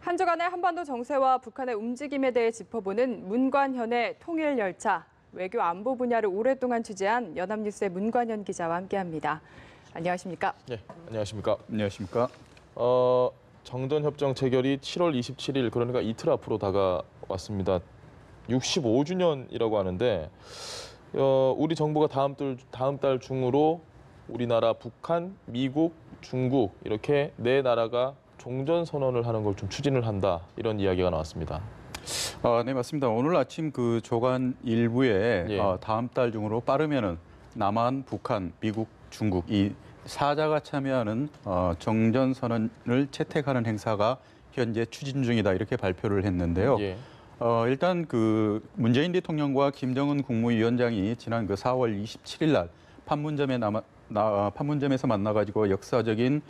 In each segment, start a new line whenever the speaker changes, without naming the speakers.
한 주간의 한반도 정세와 북한의 움직임에 대해 짚어보는 문관현의 통일열차. 외교 안보 분야를 오랫동안 취재한 연합뉴스의 문관현 기자와 함께합니다. 안녕하십니까?
네, 안녕하십니까?
안녕하십니까?
정전협정 체결이 7월 27일, 그러니까 이틀 앞으로 다가왔습니다. 65주년이라고 하는데 우리 정부가 다음 달 중으로 우리나라, 북한, 미국, 중국 이렇게 네 나라가 종전선언을 하는 걸 좀 추진을 한다, 이런 이야기가 나왔습니다.
네, 맞습니다. 오늘 아침 그 조간 일부에
예.
다음 달 중으로 빠르면은 남한, 북한, 미국, 중국 이 사자가 참여하는 정전선언을 채택하는 행사가 현재 추진 중이다, 이렇게 발표를 했는데요.
예.
일단 그 문재인 대통령과 김정은 국무위원장이 지난 그 4월 27일 날 판문점에서 만나가지고 역사적인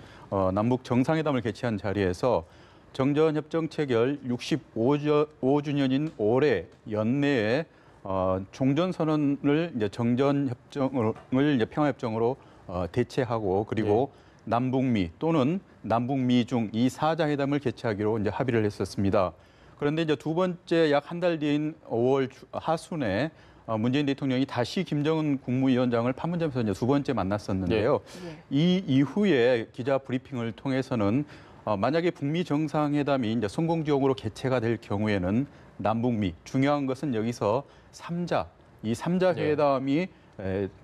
남북 정상회담을 개최한 자리에서 정전협정 체결 65주년인 올해 연내에 종전선언을 이제 정전협정을 이제 평화협정으로 대체하고, 그리고 남북미 또는 남북미중 이 사자회담을 개최하기로 이제 합의를 했었습니다. 그런데 이제 두 번째 약 한 달 뒤인 5월 하순에 문재인 대통령이 다시 김정은 국무위원장을 판문점에서 이제 두 번째 만났었는데요.
네.
이 이후에 기자 브리핑을 통해서는 만약에 북미 정상회담이 이제 성공적으로 개최가 될 경우에는 남북미, 중요한 것은 여기서 이 삼자 회담이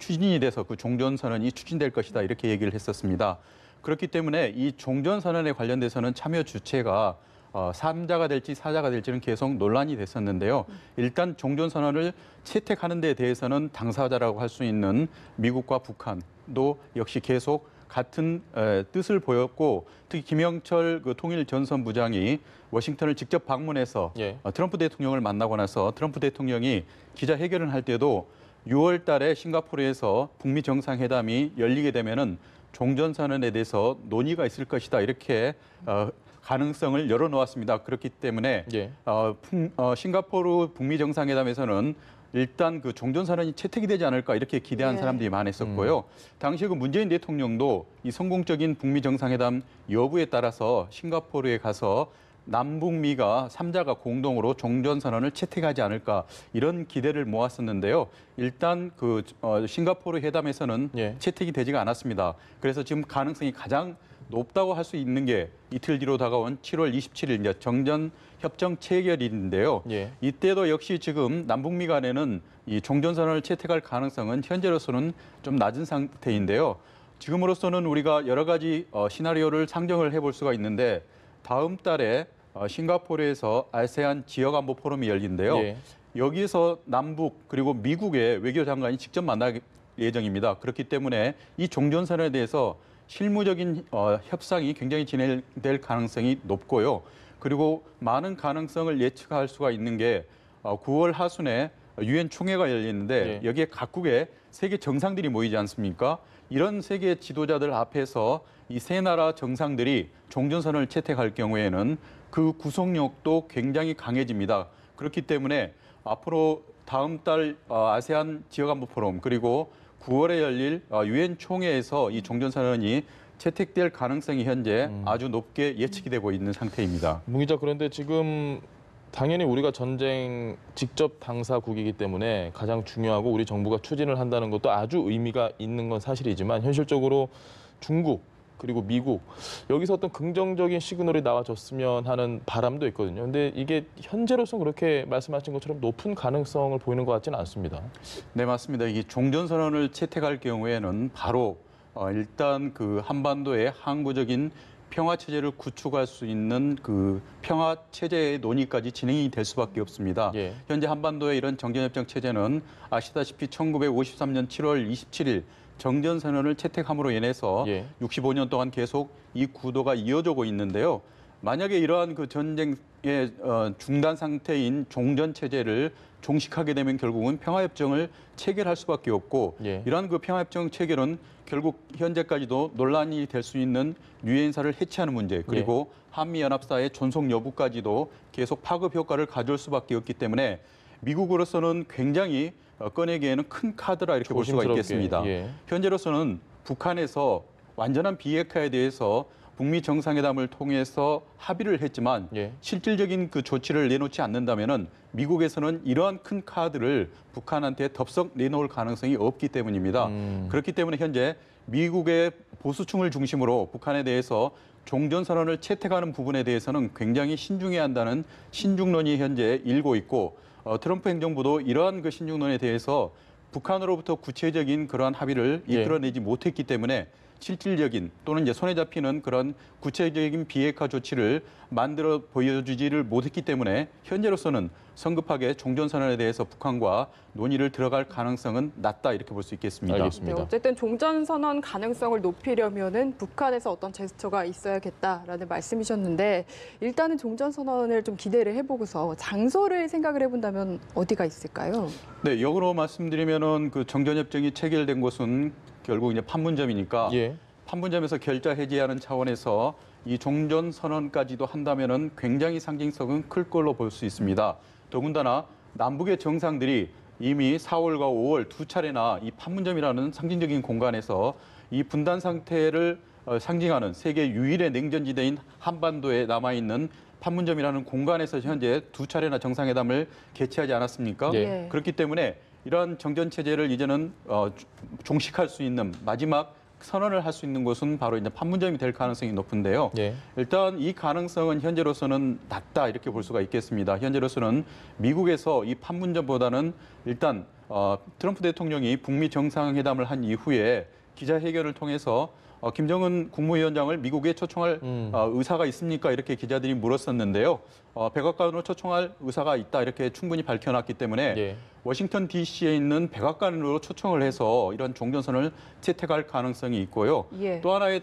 추진이 돼서 그 종전선언이 추진될 것이다, 이렇게 얘기를 했었습니다. 그렇기 때문에 이 종전선언에 관련돼서는 참여 주체가 3자가 될지 4자가 될지는 계속 논란이 됐었는데요. 일단 종전선언을 채택하는 데 대해서는 당사자라고 할 수 있는 미국과 북한도 역시 계속 같은 뜻을 보였고, 특히 김영철 그 통일전선부장이 워싱턴을 직접 방문해서 트럼프 대통령을 만나고 나서 트럼프 대통령이 기자회견을 할 때도 6월 달에 싱가포르에서 북미 정상회담이 열리게 되면은 종전선언에 대해서 논의가 있을 것이다, 이렇게 가능성을 열어놓았습니다. 그렇기 때문에 싱가포르 북미 정상회담에서는 일단 그 종전선언이 채택이 되지 않을까, 이렇게 기대한 사람들이 많았었고요. 당시 그 문재인 대통령도 이 성공적인 북미 정상회담 여부에 따라서 싱가포르에 가서 남북미가 3자가 공동으로 종전선언을 채택하지 않을까, 이런 기대를 모았었는데요. 일단 그 싱가포르 회담에서는 채택이 되지가 않았습니다. 그래서 지금 가능성이 가장 높다고 할 수 있는 게 이틀 뒤로 다가온 7월 27일 이제 정전협정 체결일인데요. 이때도 역시 지금 남북미 간에는 이 종전선언을 채택할 가능성은 현재로서는 좀 낮은 상태인데요. 지금으로서는 우리가 여러 가지 시나리오를 상정을 해볼 수가 있는데, 다음 달에 싱가포르에서 아세안 지역안보 포럼이 열리는데요. 여기서 남북 그리고 미국의 외교장관이 직접 만날 예정입니다. 그렇기 때문에 이 종전선언에 대해서 실무적인 협상이 굉장히 진행될 가능성이 높고요. 그리고 많은 가능성을 예측할 수가 있는 게 9월 하순에 유엔 총회가 열리는데 여기에 각국의 세계 정상들이 모이지 않습니까? 이런 세계 지도자들 앞에서 이 세 나라 정상들이 종전선언을 채택할 경우에는 그 구속력도 굉장히 강해집니다. 그렇기 때문에 앞으로 다음 달 아세안 지역안보 포럼, 그리고 9월에 열릴 유엔 총회에서 이 종전선언이 채택될 가능성이 현재 아주 높게 예측이 되고 있는 상태입니다.
문 기자, 그런데 지금 당연히 우리가 전쟁 직접 당사국이기 때문에 가장 중요하고 우리 정부가 추진을 한다는 것도 아주 의미가 있는 건 사실이지만, 현실적으로 중국 그리고 미국, 여기서 어떤 긍정적인 시그널이 나와줬으면 하는 바람도 있거든요. 근데 이게 현재로서는 그렇게 말씀하신 것처럼 높은 가능성을 보이는 것 같지는 않습니다.
네, 맞습니다. 이 종전선언을 채택할 경우에는 바로 일단 그 한반도의 항구적인 평화 체제를 구축할 수 있는 그 평화 체제의 논의까지 진행이 될 수밖에 없습니다. 현재 한반도의 이런 정전협정 체제는 아시다시피 1953년 7월 27일 정전선언을 채택함으로 인해서 65년 동안 계속 이 구도가 이어지고 있는데요. 만약에 이러한 그 전쟁의 중단 상태인 종전 체제를 종식하게 되면 결국은 평화협정을 체결할 수밖에 없고, 이러한 그 평화협정 체결은 결국 현재까지도 논란이 될 수 있는 유엔사를 해체하는 문제, 그리고 한미연합사의 존속 여부까지도 계속 파급 효과를 가져올 수밖에 없기 때문에 미국으로서는 굉장히 꺼내기에는 큰 카드라, 이렇게 볼 수가 있겠습니다. 현재로서는 북한에서 완전한 비핵화에 대해서 북미 정상회담을 통해서 합의를 했지만
예.
실질적인 그 조치를 내놓지 않는다면은 미국에서는 이러한 큰 카드를 북한한테 덥석 내놓을 가능성이 없기 때문입니다. 그렇기 때문에 현재 미국의 보수층을 중심으로 북한에 대해서 종전선언을 채택하는 부분에 대해서는 굉장히 신중해야 한다는 신중론이 현재 일고 있고 트럼프 행정부도 이러한 그 신중론에 대해서 북한으로부터 구체적인 그러한 합의를
예.
이끌어내지 못했기 때문에 실질적인 또는 이제 손에 잡히는 그런 구체적인 비핵화 조치를 만들어 보여주지를 못했기 때문에 현재로서는 성급하게 종전선언에 대해서 북한과 논의를 들어갈 가능성은 낮다 이렇게 볼 수 있겠습니다.
알겠습니다.
네, 어쨌든 종전선언 가능성을 높이려면은 북한에서 어떤 제스처가 있어야겠다라는 말씀이셨는데 일단은 종전선언을 좀 기대를 해보고서 장소를 생각을 해본다면 어디가 있을까요?
네, 역으로 말씀드리면은 그 정전협정이 체결된 곳은 결국 이제 판문점이니까
예.
판문점에서 결자 해제하는 차원에서 이 종전 선언까지도 한다면은 굉장히 상징성은 클 걸로 볼 수 있습니다. 더군다나 남북의 정상들이 이미 4월과 5월 두 차례나 이 판문점이라는 상징적인 공간에서 이 분단 상태를 상징하는 세계 유일의 냉전지대인 한반도에 남아있는 판문점이라는 공간에서 현재 두 차례나 정상회담을 개최하지 않았습니까?
예.
그렇기 때문에 이러한 정전 체제를 이제는 종식할 수 있는 마지막 선언을 할 수 있는 곳은 바로 이제 판문점이 될 가능성이 높은데요.
예.
일단 이 가능성은 현재로서는 낮다 이렇게 볼 수가 있겠습니다. 현재로서는 미국에서 이 판문점보다는 일단 트럼프 대통령이 북미 정상회담을 한 이후에 기자회견을 통해서 김정은 국무위원장을 미국에 초청할 의사가 있습니까? 이렇게 기자들이 물었었는데요. 백악관으로 초청할 의사가 있다 이렇게 충분히 밝혀놨기 때문에
예.
워싱턴 DC에 있는 백악관으로 초청을 해서 이런 종전선을 채택할 가능성이 있고요.
예.
또 하나의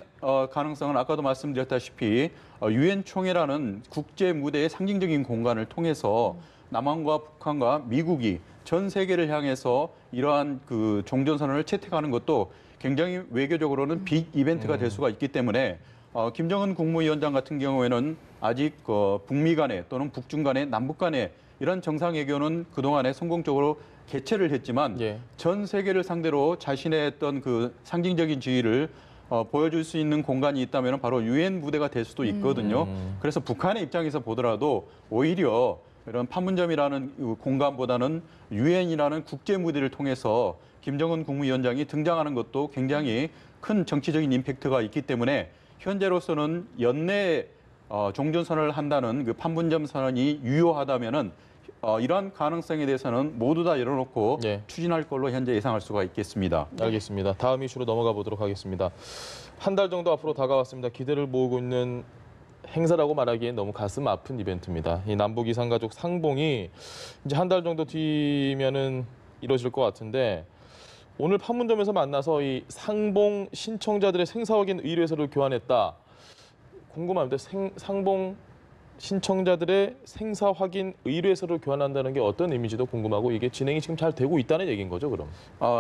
가능성은 아까도 말씀드렸다시피 유엔 총회라는 국제 무대의 상징적인 공간을 통해서 남한과 북한과 미국이 전 세계를 향해서 이러한 그 종전선언을 채택하는 것도 굉장히 외교적으로는 빅 이벤트가 될 수가 있기 때문에 김정은 국무위원장 같은 경우에는 아직 북미 간에 또는 북중 간에 남북 간에 이런 정상외교는 그동안에 성공적으로 개최를 했지만
예.
전 세계를 상대로 자신의 어떤 그 상징적인 지위를 보여줄 수 있는 공간이 있다면 바로 유엔 무대가 될 수도 있거든요. 그래서 북한의 입장에서 보더라도 오히려 이런 판문점이라는 공간보다는 유엔이라는 국제 무대를 통해서 김정은 국무위원장이 등장하는 것도 굉장히 큰 정치적인 임팩트가 있기 때문에 현재로서는 연내에 종전선언을 한다는 그 판문점 선언이 유효하다면은 이러한 가능성에 대해서는 모두 다 열어놓고
예.
추진할 걸로 현재 예상할 수가 있겠습니다.
알겠습니다. 다음 이슈로 넘어가 보도록 하겠습니다. 한 달 정도 앞으로 다가왔습니다. 기대를 모으고 있는 행사라고 말하기엔 너무 가슴 아픈 이벤트입니다. 이 남북 이산가족 상봉이 이제 한 달 정도 뒤면은 이루어질 것 같은데 오늘 판문점에서 만나서 이 상봉 신청자들의 생사 확인 의뢰서를 교환했다. 궁금합니다. 상봉 신청자들의 생사 확인 의뢰서를 교환한다는 게 어떤 의미인지도 궁금하고 이게 진행이 지금 잘 되고 있다는 얘기인 거죠, 그럼?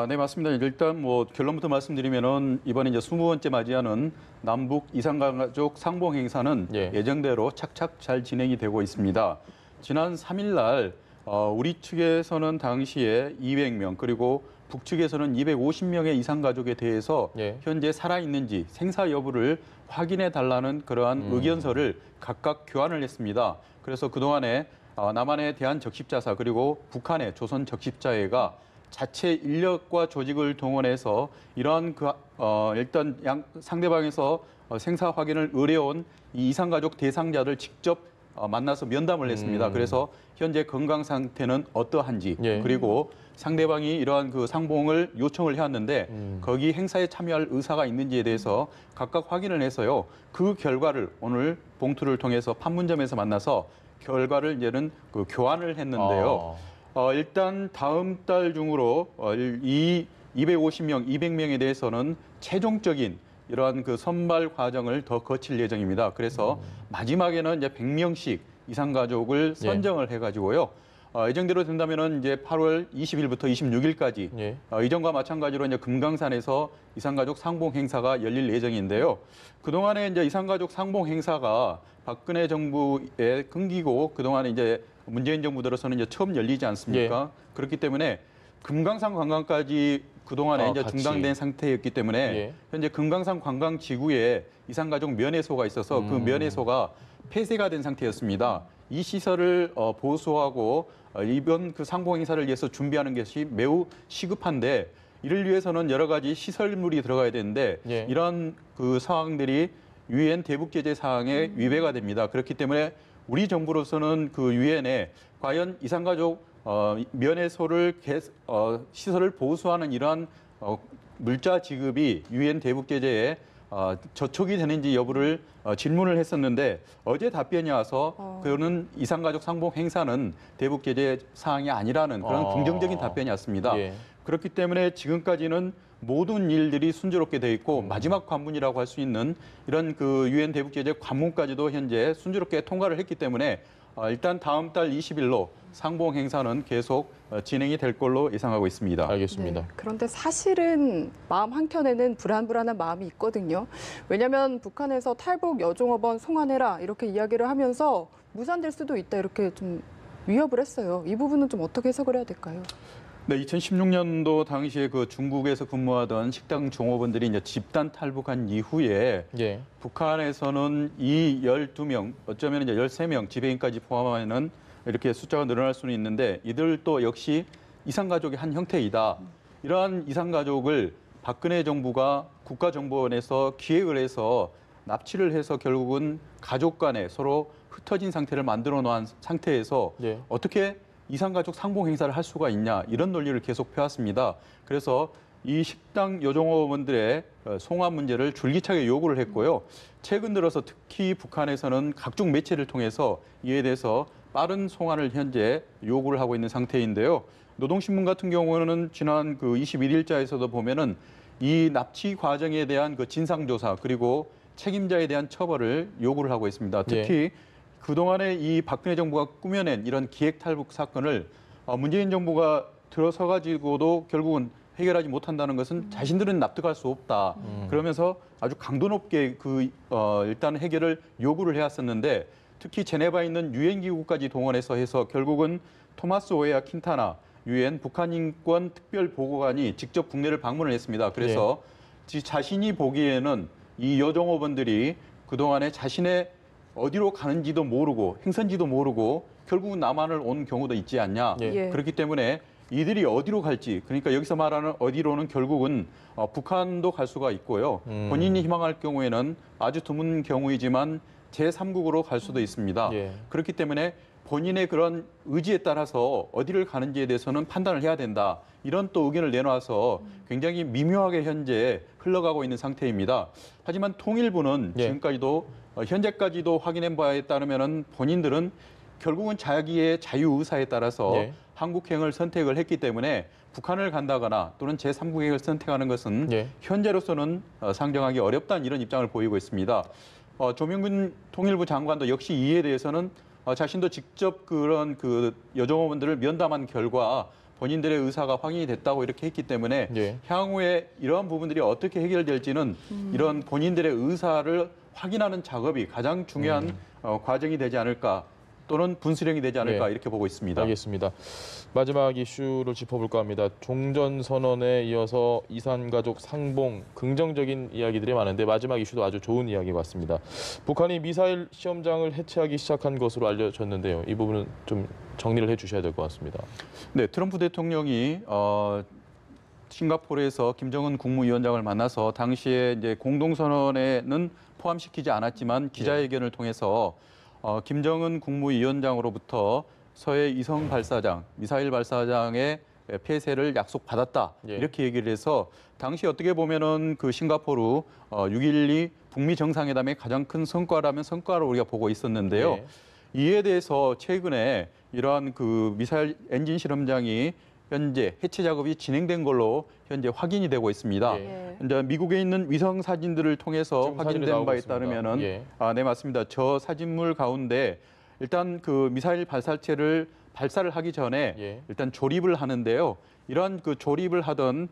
네, 맞습니다. 일단 뭐 결론부터 말씀드리면은 이번에 이제 20번째 맞이하는 남북 이산가족 상봉 행사는
예.
예정대로 착착 잘 진행이 되고 있습니다. 지난 3일 날 우리 측에서는 당시에 200명 그리고 북측에서는 250명의 이산가족에 대해서
예.
현재 살아있는지 생사 여부를 확인해 달라는 그러한 의견서를 각각 교환을 했습니다. 그래서 그동안에 남한의 대한적십자사 그리고 북한의 조선적십자회가 자체 인력과 조직을 동원해서 이러한 일단 상대방에서 생사 확인을 의뢰온 이 이산가족 대상자들 직접 만나서 면담을 했습니다. 그래서 현재 건강 상태는 어떠한지
예.
그리고 상대방이 이러한 그 상봉을 요청을 해왔는데 거기 행사에 참여할 의사가 있는지에 대해서 각각 확인을 해서요. 그 결과를 오늘 봉투를 통해서 판문점에서 만나서 결과를 이제는 그 교환을 했는데요. 일단 다음 달 중으로 이 250명, 200명에 대해서는 최종적인 이러한 그 선발 과정을 더 거칠 예정입니다. 그래서 마지막에는 이제 100명씩 이산가족을 선정을 해가지고요. 예정대로 된다면은 이제 8월 20일부터 26일까지
예.
이전과 마찬가지로 이제 금강산에서 이산가족 상봉 행사가 열릴 예정인데요. 그동안에 이제 이산가족 상봉 행사가 박근혜 정부에 끊기고 그동안에 이제 문재인 정부 들어서는 이제 처음 열리지 않습니까? 그렇기 때문에 금강산 관광까지 그동안에 이제
같이.
중단된 상태였기 때문에
예.
현재 금강산 관광지구에 이산가족 면회소가 있어서 그 면회소가 폐쇄가 된 상태였습니다. 이 시설을 보수하고 이번 그 상봉 행사를 위해서 준비하는 것이 매우 시급한데 이를 위해서는 여러 가지 시설물이 들어가야 되는데
예.
이런 그 사항들이 유엔 대북 제재 사항에 위배가 됩니다. 그렇기 때문에 우리 정부로서는 그 유엔에 과연 이산가족 면회소를 시설을 보수하는 이러한 물자 지급이 유엔 대북 제재에 저촉이 되는지 여부를 질문을 했었는데 어제 답변이 와서 그거는 이산가족 상봉 행사는 대북 제재 사항이 아니라는 그런 긍정적인 답변이 왔습니다.
예.
그렇기 때문에 지금까지는 모든 일들이 순조롭게 돼 있고 마지막 관문이라고 할 수 있는 이런 그 유엔 대북 제재 관문까지도 현재 순조롭게 통과를 했기 때문에 일단 다음 달 20일로 상봉 행사는 계속 진행이 될 걸로 예상하고 있습니다.
알겠습니다.
네, 그런데 사실은 마음 한켠에는 불안불안한 마음이 있거든요. 왜냐하면 북한에서 탈북 여종업원 송환해라 이렇게 이야기를 하면서 무산될 수도 있다 이렇게 좀 위협을 했어요. 이 부분은 좀 어떻게 해석을 해야 될까요?
네, 2016년도 당시에 그 중국에서 근무하던 식당 종업원들이 이제 집단 탈북한 이후에
예.
북한에서는 이 12명, 어쩌면 이제 13명 지배인까지 포함하면 이렇게 숫자가 늘어날 수는 있는데 이들도 역시 이산가족의 한 형태이다. 이러한 이산가족을 박근혜 정부가 국가정보원에서 기획을 해서 납치를 해서 결국은 가족 간에 서로 흩어진 상태를 만들어 놓은 상태에서
예.
어떻게 이산가족 상봉 행사를 할 수가 있냐 이런 논리를 계속 펴왔습니다. 그래서 이 식당 여종업원들의 송환 문제를 줄기차게 요구를 했고요. 최근 들어서 특히 북한에서는 각종 매체를 통해서 이에 대해서 빠른 송환을 현재 요구를 하고 있는 상태인데요. 노동신문 같은 경우는 지난 그 21일자에서도 보면은 이 납치 과정에 대한 그 진상조사 그리고 책임자에 대한 처벌을 요구를 하고 있습니다. 특히 그동안에 이 박근혜 정부가 꾸며낸 이런 기획 탈북 사건을 문재인 정부가 들어서 가지고도 결국은 해결하지 못한다는 것은 자신들은 납득할 수 없다. 그러면서 아주 강도 높게 일단 해결을 요구를 해왔었는데 특히 제네바에 있는 유엔 기구까지 동원해서 해서 결국은 토마스 오에아 킨타나 유엔 북한 인권 특별 보고관이 직접 국내를 방문을 했습니다. 그래서 자신이 보기에는 이 여종업원들이 그동안에 자신의 어디로 가는지도 모르고 행선지도 모르고 결국은 남한을 온 경우도 있지 않냐.
예.
그렇기 때문에 이들이 어디로 갈지 그러니까 여기서 말하는 어디로는 결국은 북한도 갈 수가 있고요. 본인이 희망할 경우에는 아주 드문 경우이지만 제3국으로 갈 수도 있습니다.
예.
그렇기 때문에 본인의 그런 의지에 따라서 어디를 가는지에 대해서는 판단을 해야 된다. 이런 또 의견을 내놔서 굉장히 미묘하게 현재 흘러가고 있는 상태입니다. 하지만 통일부는
예.
지금까지도 현재까지도 확인해 바에 따르면은 본인들은 결국은 자기의 자유의사에 따라서
예.
한국행을 선택을 했기 때문에 북한을 간다거나 또는 제3국행을 선택하는 것은
예.
현재로서는 상정하기 어렵다는 이런 입장을 보이고 있습니다. 조명근 통일부 장관도 역시 이에 대해서는 자신도 직접 그런 그 여종업원들을 면담한 결과 본인들의 의사가 확인이 됐다고 이렇게 했기 때문에
예.
향후에 이러한 부분들이 어떻게 해결될지는 이런 본인들의 의사를 확인하는 작업이 가장 중요한 과정이 되지 않을까 또는 분수령이 되지 않을까
네.
이렇게 보고 있습니다.
알겠습니다. 마지막 이슈를 짚어볼까 합니다. 종전선언에 이어서 이산가족 상봉 긍정적인 이야기들이 많은데 마지막 이슈도 아주 좋은 이야기 같습니다. 북한이 미사일 시험장을 해체하기 시작한 것으로 알려졌는데요. 이 부분은 좀 정리를 해주셔야 될 것 같습니다.
네, 트럼프 대통령이 싱가포르에서 김정은 국무위원장을 만나서 당시에 이제 공동선언에는 포함시키지 않았지만 기자회견을 통해서 김정은 국무위원장으로부터 서해 위성 발사장, 미사일 발사장의 폐쇄를 약속받았다.
예.
이렇게 얘기를 해서 당시 어떻게 보면은 그 싱가포르 6.12 북미 정상회담의 가장 큰 성과라면 성과로 우리가 보고 있었는데요.
예.
이에 대해서 최근에 이러한 그 미사일 엔진 실험장이 현재 해체 작업이 진행된 걸로 현재 확인이 되고 있습니다.
예.
이제 미국에 있는 위성 사진들을 통해서
지금 사진이
확인된
나오고
바에
있습니다.
따르면은
예.
네 맞습니다. 저 사진물 가운데 일단 그 미사일 발사체를 발사를 하기 전에
예.
일단 조립을 하는데요. 이러한 그 조립을 하던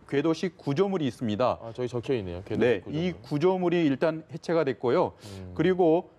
궤도식 구조물이 있습니다.
저기 적혀 있네요.
네, 이 구조물이 일단 해체가 됐고요. 그리고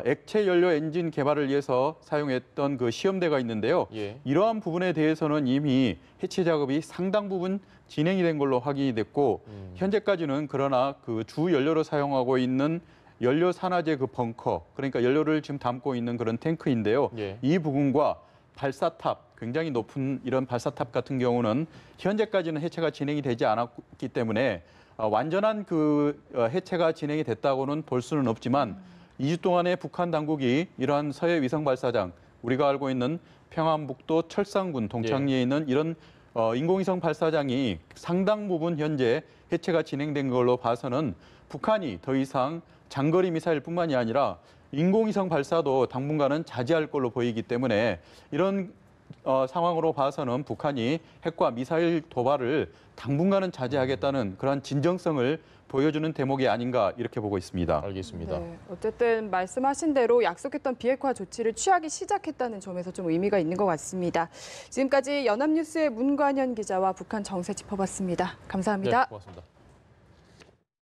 액체 연료 엔진 개발을 위해서 사용했던 그 시험대가 있는데요.
예.
이러한 부분에 대해서는 이미 해체 작업이 상당 부분 진행이 된 걸로 확인이 됐고 현재까지는 그러나 그 주 연료로 사용하고 있는 연료 산화제 그 벙커, 그러니까 연료를 지금 담고 있는 그런 탱크인데요.
예.
이 부분과 발사탑, 굉장히 높은 이런 발사탑 같은 경우는 현재까지는 해체가 진행이 되지 않았기 때문에 완전한 그 해체가 진행이 됐다고는 볼 수는 없지만 2주 동안에 북한 당국이 이러한 서해 위성 발사장, 우리가 알고 있는 평안북도 철산군 동창리에 있는 이런 인공위성 발사장이 상당 부분 현재 해체가 진행된 걸로 봐서는 북한이 더 이상 장거리 미사일뿐만이 아니라 인공위성 발사도 당분간은 자제할 걸로 보이기 때문에 이런 상황으로 봐서는 북한이 핵과 미사일 도발을 당분간은 자제하겠다는 그런 진정성을 보여주는 대목이 아닌가 이렇게 보고 있습니다.
알겠습니다.
네, 어쨌든 말씀하신 대로 약속했던 비핵화 조치를 취하기 시작했다는 점에서 좀 의미가 있는 것 같습니다. 지금까지 연합뉴스의 문관현 기자와 북한 정세 짚어봤습니다. 감사합니다.
네, 고맙습니다.